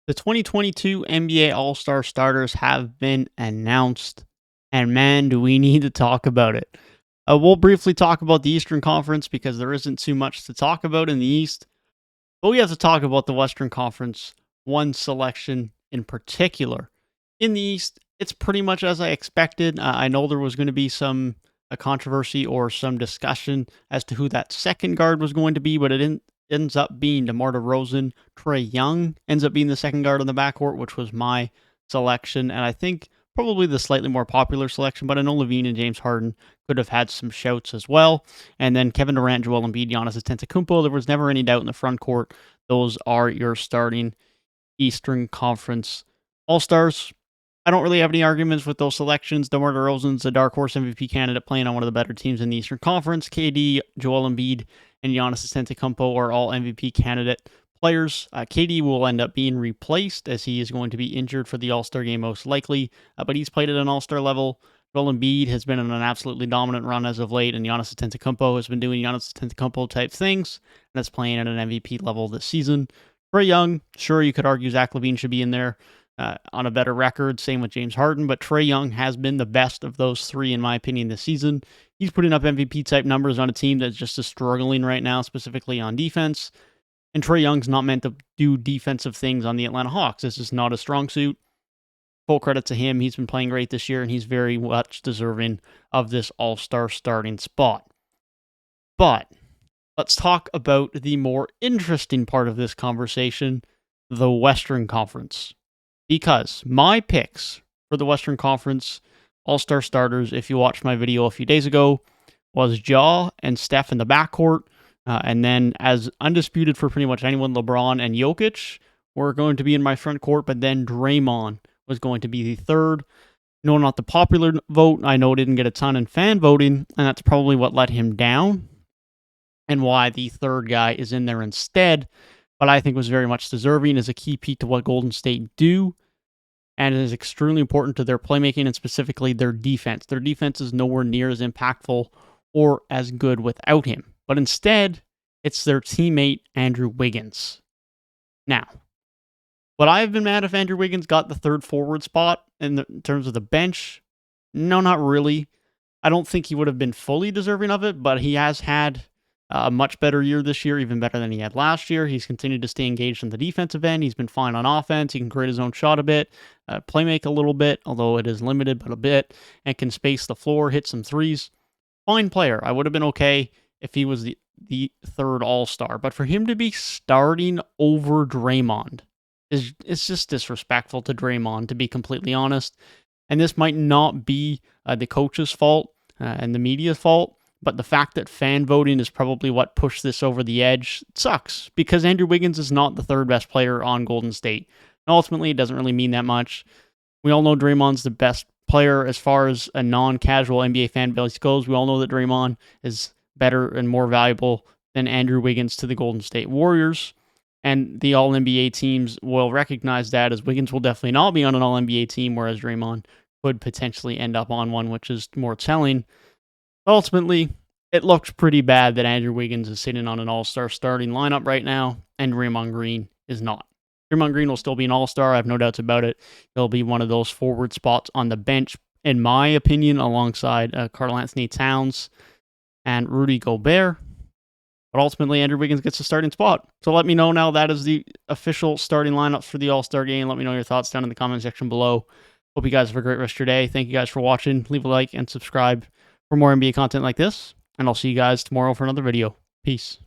The 2022 NBA All-Star starters have been announced, and man, do we need to talk about it. We'll briefly talk about the Eastern Conference because there isn't too much to talk about in the East, but we have to talk about the Western Conference, one selection in particular. In the East, it's pretty much as I expected. I know there was going to be some a controversy or some discussion as to who that second guard was going to be, but ends up being DeMar Derozan. Trae Young ends up being the second guard on the backcourt, which was my selection, and I think probably the slightly more popular selection, but I know Levine and James Harden could have had some shouts as well. And then Kevin Durant, Joel Embiid, Giannis Antetokounmpo. There was never any doubt in the front court. Those are your starting Eastern Conference All-Stars. I don't really have any arguments with those selections. DeMar DeRozan's a dark horse MVP candidate playing on one of the better teams in the Eastern Conference. KD, Joel Embiid, and Giannis Antetokounmpo are all MVP candidate players. KD will end up being replaced as he is going to be injured for the All-Star game most likely, but he's played at an All-Star level. Joel Embiid has been on an absolutely dominant run as of late, and Giannis Antetokounmpo has been doing Giannis Antetokounmpo type things, and is playing at an MVP level this season. Trae Young, sure, you could argue Zach LaVine should be in there on a better record. Same with James Harden, but Trae Young has been the best of those three, in my opinion, this season. He's putting up MVP-type numbers on a team that's just struggling right now, specifically on defense. And Trae Young's not meant to do defensive things on the Atlanta Hawks. This is not a strong suit. Full credit to him. He's been playing great this year, and he's very much deserving of this all-star starting spot. But let's talk about the more interesting part of this conversation, the Western Conference. Because my picks for the Western Conference All-Star starters, if you watched my video a few days ago, was Ja and Steph in the backcourt. And then as undisputed for pretty much anyone, LeBron and Jokic were going to be in my front court, but then Draymond was going to be the third. No, not the popular vote. I know it didn't get a ton in fan voting, and that's probably what let him down and why the third guy is in there instead. But I think was very much deserving as a key piece to what Golden State do, and it is extremely important to their playmaking and specifically their defense. Their defense is nowhere near as impactful or as good without him. But instead, it's their teammate, Andrew Wiggins. Now, would I have been mad if Andrew Wiggins got the third forward spot in terms of the bench? No, not really. I don't think he would have been fully deserving of it, but he has had a much better year this year, even better than he had last year. He's continued to stay engaged on the defensive end. He's been fine on offense. He can create his own shot a bit, play make a little bit, although it is limited, but a bit, and can space the floor, hit some threes. Fine player. I would have been okay if he was the third all-star. But for him to be starting over Draymond, it's just disrespectful to Draymond, to be completely honest. And this might not be the coach's fault and the media's fault, but the fact that fan voting is probably what pushed this over the edge sucks, because Andrew Wiggins is not the third best player on Golden State. And ultimately, it doesn't really mean that much. We all know Draymond's the best player as far as a non-casual NBA fan base goes. We all know that Draymond is better and more valuable than Andrew Wiggins to the Golden State Warriors. And the All-NBA teams will recognize that, as Wiggins will definitely not be on an All-NBA team, whereas Draymond could potentially end up on one, which is more telling. Ultimately, it looks pretty bad that Andrew Wiggins is sitting on an all-star starting lineup right now, and Draymond Green is not. Draymond Green will still be an all-star, I have no doubts about it. He'll be one of those forward spots on the bench, in my opinion, alongside Karl-Anthony Towns and Rudy Gobert. But ultimately, Andrew Wiggins gets the starting spot. So let me know now. That is the official starting lineups for the All-Star game. Let me know your thoughts down in the comment section below. Hope you guys have a great rest of your day. Thank you guys for watching. Leave a like and subscribe for more NBA content like this. And I'll see you guys tomorrow for another video. Peace.